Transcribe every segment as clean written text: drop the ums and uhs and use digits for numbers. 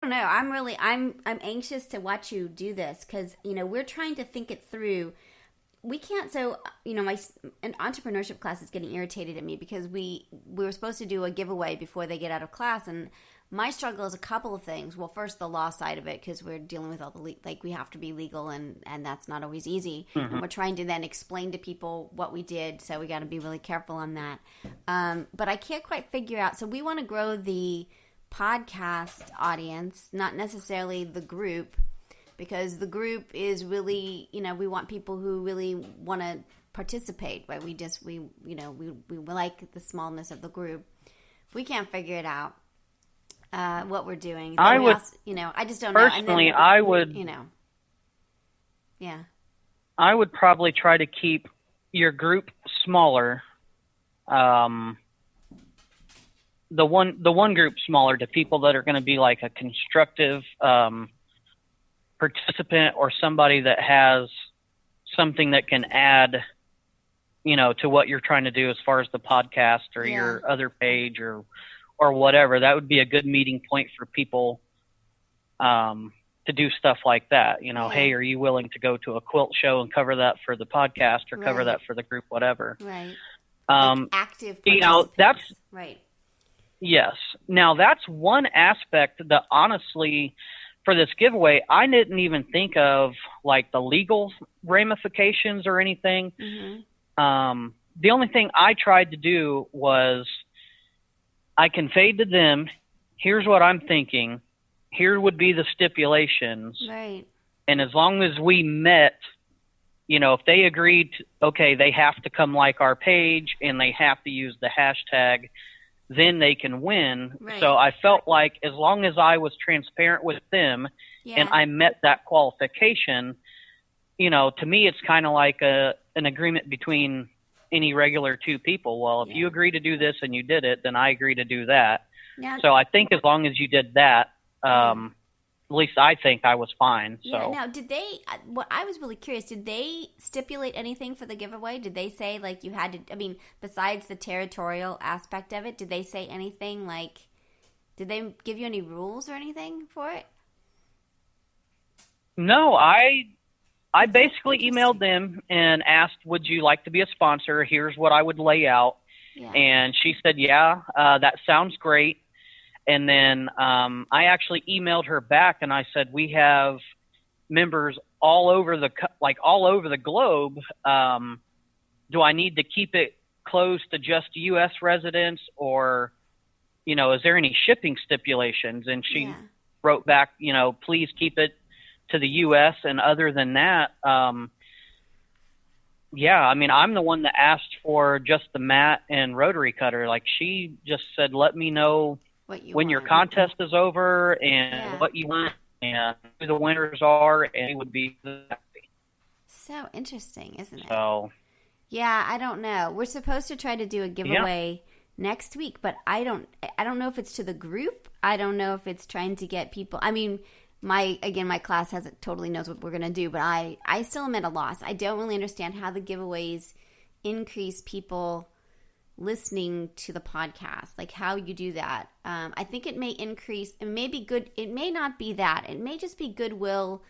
don't know. I'm anxious to watch you do this because, we're trying to think it through. We can't, an entrepreneurship class is getting irritated at me because we were supposed to do a giveaway before they get out of class, and my struggle is a couple of things. Well, first, the law side of it, because we're dealing with all the, we have to be legal, and that's not always easy. Mm-hmm. And we're trying to then explain to people what we did, so we got to be really careful on that. But I can't quite figure out. So we want to grow the podcast audience, not necessarily the group, because the group is really, we want people who really want to participate, right? We like the smallness of the group. We can't figure it out. What we're doing. I just don't know. Personally, I would, yeah. I would probably try to keep your group smaller. The one group smaller to people that are going to be like a constructive participant or somebody that has something that can add, to what you're trying to do as far as the podcast or your other page or whatever. That would be a good meeting point for people to do stuff like that. Hey, are you willing to go to a quilt show and cover that for the podcast or cover that for the group, whatever. Right. Active participants. That's right. Yes. Now that's one aspect that honestly for this giveaway, I didn't even think of like the legal ramifications or anything. Mm-hmm. The only thing I tried to do was I conveyed to them, here's what I'm thinking. Here would be the stipulations. Right. And as long as we met, if they agreed, they have to come like our page and they have to use the hashtag, then they can win. Right. So I felt like as long as I was transparent with them and I met that qualification, to me it's kind of like an agreement between any regular two people. Well, if you agree to do this and you did it, then I agree to do that. Yeah. So I think as long as you did that, at least I think I was fine. So. Yeah. Now, did they? What I was really curious. Did they stipulate anything for the giveaway? Did they say like you had to? I mean, besides the territorial aspect of it, did they say anything like? Did they give you any rules or anything for it? No, I basically emailed them and asked, would you like to be a sponsor? Here's what I would lay out. Yeah. And she said, that sounds great. And then I actually emailed her back and I said, we have members all over the globe. Do I need to keep it closed to just U.S. residents or, is there any shipping stipulations? And she wrote back, please keep it to the U.S. And other than that, I'm the one that asked for just the mat and rotary cutter. Like she just said, let me know when your contest is over and what you want and who the winners are, and it would be happy. So interesting, isn't it? So, yeah, I don't know. We're supposed to try to do a giveaway next week, but I don't know if it's to the group. I don't know if it's trying to get people. I mean, my class totally knows what we're going to do, but I still am at a loss. I don't really understand how the giveaways increase people listening to the podcast, like how you do that. I think it may increase, it may be good, it may not be that. It may just be goodwill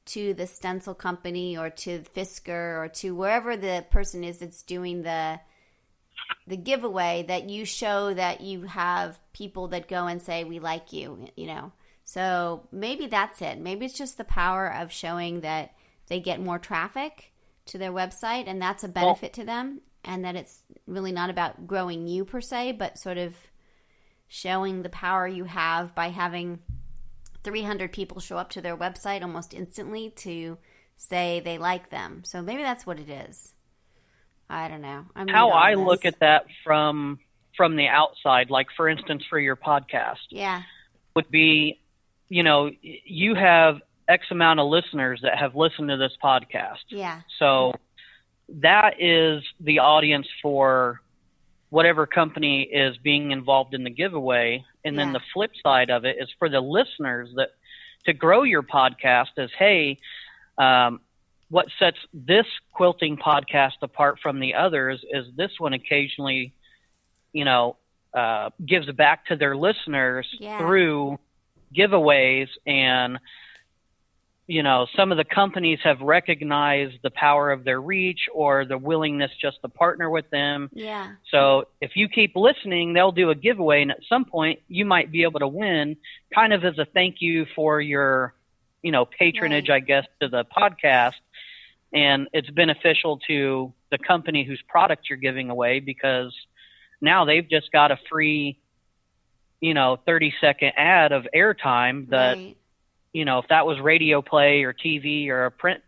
to the stencil company or to Fisker or to wherever the person is that's doing the giveaway, that you show that you have people that go and say, we like you, So maybe that's it. Maybe it's just the power of showing that they get more traffic to their website and that's a benefit to them. And that it's really not about growing you per se, but sort of showing the power you have by having 300 people show up to their website almost instantly to say they like them. So maybe that's what it is. I don't know. How I look at that from the outside, like for instance, for your podcast, would be, you have X amount of listeners that have listened to this podcast. Yeah. So that is the audience for whatever company is being involved in the giveaway. And then the flip side of it is for the listeners that to grow your podcast is, hey, what sets this quilting podcast apart from the others is this one occasionally, gives back to their listeners through giveaways, and some of the companies have recognized the power of their reach or the willingness just to partner with them. Yeah. So if you keep listening, they'll do a giveaway, and at some point you might be able to win, kind of as a thank you for your, patronage, I guess, to the podcast. And it's beneficial to the company whose product you're giving away, because now they've just got a free, 30-second ad of airtime that, right. If that was radio play or TV or a print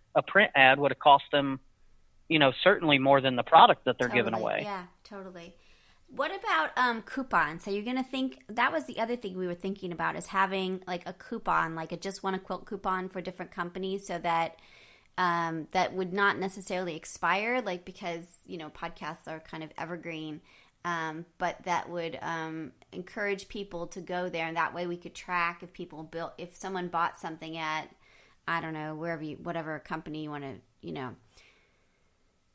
ad, would have cost them, certainly more than the product that they're giving away. Yeah, totally. What about coupons? So you're going to think, that was the other thing we were thinking about, is having like a coupon, like a JustWannaQuilt coupon for different companies, so that that would not necessarily expire, like, because, podcasts are kind of evergreen. But that would encourage people to go there, and that way we could track if someone bought something at, I don't know, whatever company you want to,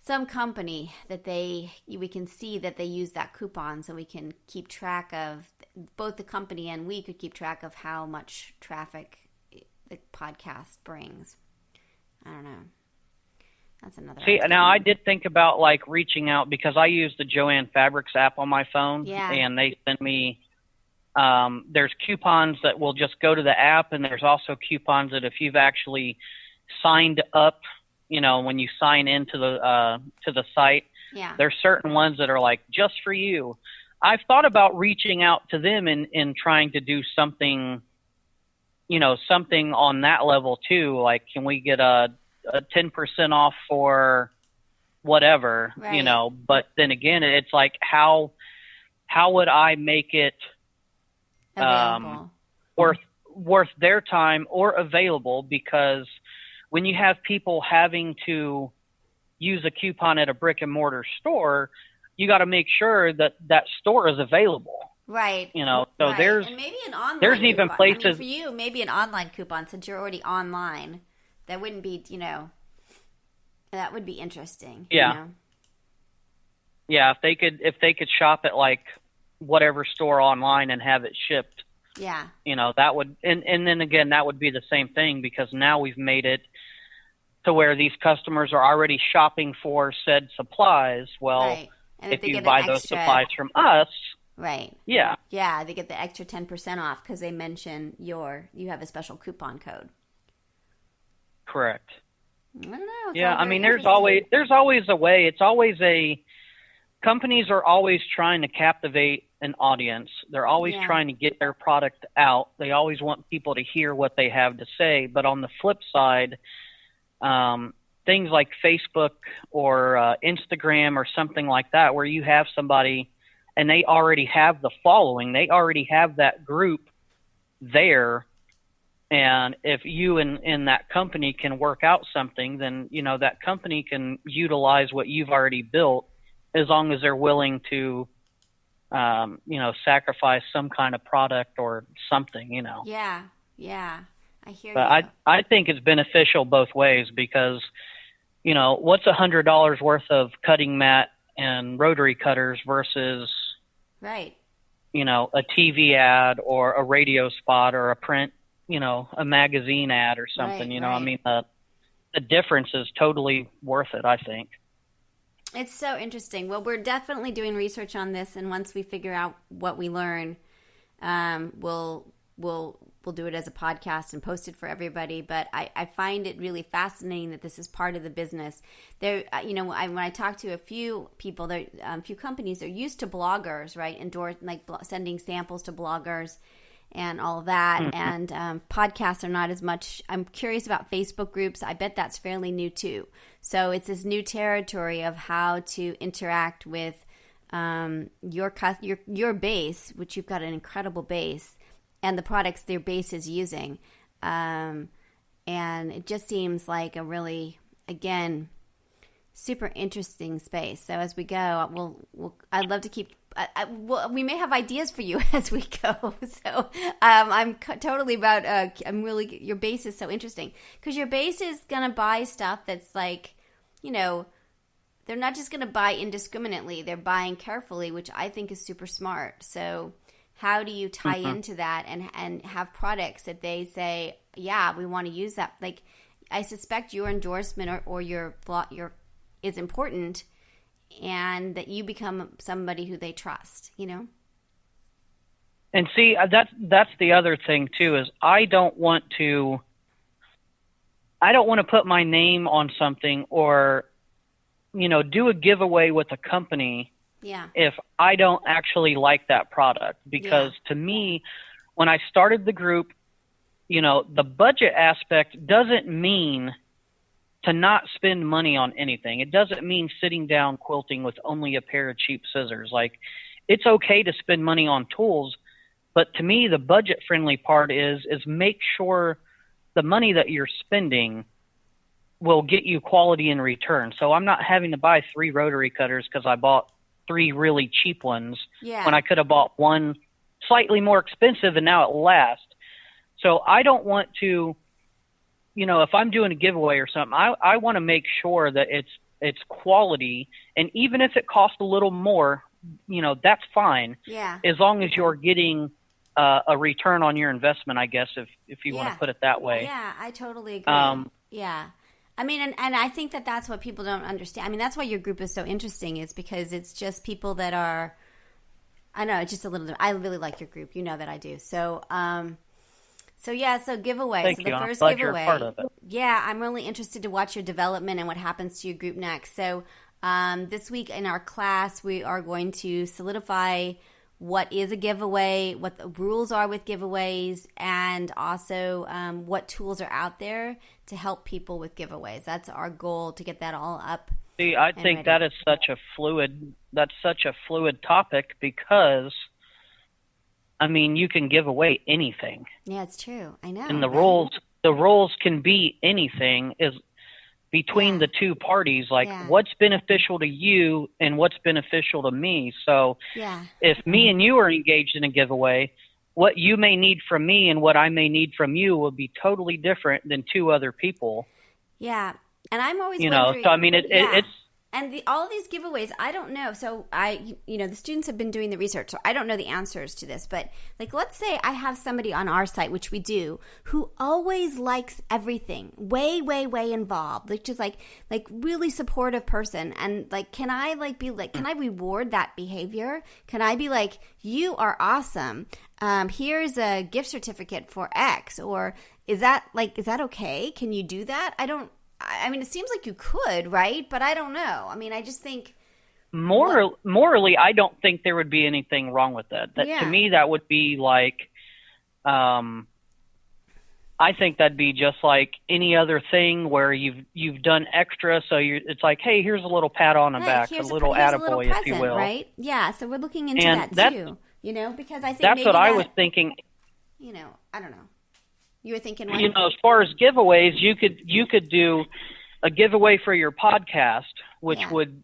some company that we can see that they use that coupon, so we can keep track of, both the company and we could keep track of how much traffic the podcast brings. I don't know. That's another idea. Now I did think about like reaching out, because I use the Joann Fabrics app on my phone, yeah. and they send me, there's coupons that will just go to the app, and there's also coupons that if you've actually signed up, when you sign into the site, yeah. there's certain ones that are like just for you. I've thought about reaching out to them and trying to do something, something on that level too. Like, can we get a 10% off for whatever, right. But then again, it's like, how would I make it worth their time or available? Because when you have people having to use a coupon at a brick and mortar store, you got to make sure that store is available. Right. So right. there's, and maybe an online there's coupon. even places, I mean, for you, maybe an online coupon, since you're already online. That wouldn't be, that would be interesting. Yeah. Yeah, if they could shop at like whatever store online and have it shipped. Yeah. That would, and then again, that would be the same thing, because now we've made it to where these customers are already shopping for said supplies. Well, right. And if you buy those supplies from us. Right. Yeah. Yeah, they get the extra 10% off because they mention you have a special coupon code. Correct. I don't know. Yeah, I mean, there's always a way. Companies are always trying to captivate an audience. They're always trying to get their product out. They always want people to hear what they have to say. But on the flip side, things like Facebook or Instagram or something like that, where you have somebody and they already have the following, they already have that group there. And if you and that company can work out something, then, that company can utilize what you've already built, as long as they're willing to, sacrifice some kind of product or something, Yeah. I hear but you. I think it's beneficial both ways, because, what's $100 worth of cutting mat and rotary cutters versus, right. A TV ad or a radio spot or a print, a magazine ad or something, right. I mean, the difference is totally worth it, I think. It's so interesting. Well, we're definitely doing research on this, and once we figure out what we learn, we'll do it as a podcast and post it for everybody. But I find it really fascinating that this is part of the business. There, when I talk to a few people, a few companies, they're used to bloggers, right? Sending samples to bloggers and all of that. Mm-hmm. And podcasts are not as much. I'm curious about Facebook groups. I bet that's fairly new too. So it's this new territory of how to interact with your base, which you've got an incredible base, and the products their base is using. And it just seems like a really, again, super interesting space. So as we go, I'd love to keep. We may have ideas for you as we go. So I'm totally about. Your base is so interesting, because your base is gonna buy stuff that's like, they're not just gonna buy indiscriminately. They're buying carefully, which I think is super smart. So how do you tie into that and have products that they say, yeah, we want to use that? Like, I suspect your endorsement or your is important, and that you become somebody who they trust, you know? And see, that's the other thing too, is I don't want to put my name on something or, you know, do a giveaway with a company if I don't actually like that product. Because to me, when I started the group, you know, the budget aspect doesn't mean to not spend money on anything. It doesn't mean sitting down quilting with only a pair of cheap scissors. Like, it's okay to spend money on tools, but to me, the budget-friendly part is make sure the money that you're spending will get you quality in return. So I'm not having to buy 3 rotary cutters because I bought 3 really cheap ones when I could have bought one slightly more expensive and now it lasts. So I don't want to, you know, if I'm doing a giveaway or something, I want to make sure that it's quality. And even if it costs a little more, you know, that's fine. Yeah. As long as you're getting a return on your investment, I guess, if you want to put it that way. Yeah, I totally agree. Yeah. I mean, and I think that that's what people don't understand. I mean, that's why your group is so interesting, is because it's just people that are, I don't know, it's just a little, I really like your group. You know that I do. So giveaway. Thank you. The first I'm glad giveaway. You're part of it. Yeah, I'm really interested to watch your development and what happens to your group next. So this week in our class, we are going to solidify what is a giveaway, what the rules are with giveaways, and also what tools are out there to help people with giveaways. That's our goal, to get that all up. See, I think that is such a fluid topic, because I mean, you can give away anything. Yeah, it's true. I know. And the rules can be anything, is between the two parties, like what's beneficial to you and what's beneficial to me. So if me and you are engaged in a giveaway, what you may need from me and what I may need from you will be totally different than 2 other people. Yeah. And I'm always wondering, so I mean, it's, and all of these giveaways, I don't know. So the students have been doing the research, so I don't know the answers to this. But like, let's say I have somebody on our site, which we do, who always likes everything, way, way, way involved, like just like really supportive person. And like, can I reward that behavior? Can I be like, you are awesome. Here's a gift certificate for X, or is that okay? Can you do that? I mean, it seems like you could, right? But I don't know. I mean, I just think morally, I don't think there would be anything wrong with that. To me, that would be like, I think that'd be just like any other thing where you've done extra. So it's like, hey, here's a little pat on the back, a little attaboy, if you will. Right? Yeah. So we're looking into that too. You know, because I think that's what I was thinking. You know, I don't know. You were thinking, you know, as far as giveaways, you could do a giveaway for your podcast, which would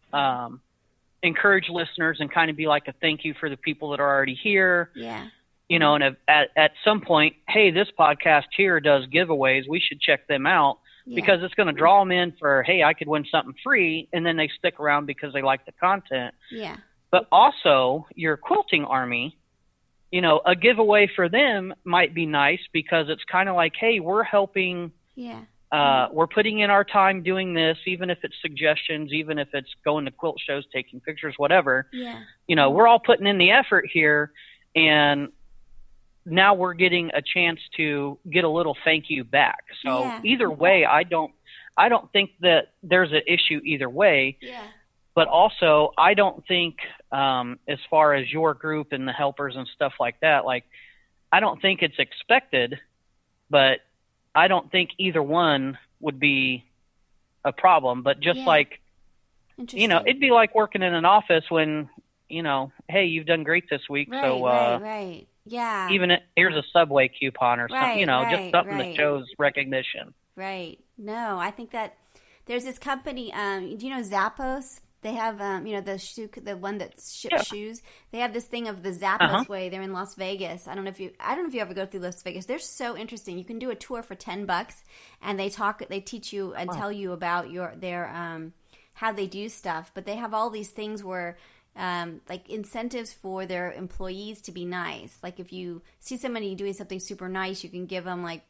encourage listeners and kind of be like a thank you for the people that are already here. Yeah. You know, and at some point, hey, this podcast here does giveaways. We should check them out, because it's going to draw them in for, hey, I could win something free, and then they stick around because they like the content. Yeah. But also your quilting army, you know, a giveaway for them might be nice, because it's kind of like, hey, we're helping. Yeah. We're putting in our time doing this, even if it's suggestions, even if it's going to quilt shows, taking pictures, whatever. Yeah. You know, we're all putting in the effort here, and now we're getting a chance to get a little thank you back. So either way, I don't think that there's an issue either way. Yeah. But also, I don't think, as far as your group and the helpers and stuff like that, like, I don't think it's expected, but I don't think either one would be a problem. But just like, you know, it'd be like working in an office when, you know, hey, you've done great this week. Right. Yeah. Even here's a Subway coupon or something, you know, just something that shows recognition. Right. No, I think that there's this company, do you know Zappos? They have, the one that ships shoes. They have this thing of the Zappos way. They're in Las Vegas. I don't know if you ever go through Las Vegas. They're so interesting. You can do a tour for $10, and they teach you and tell you about their how they do stuff. But they have all these things where like incentives for their employees to be nice. Like if you see somebody doing something super nice, you can give them like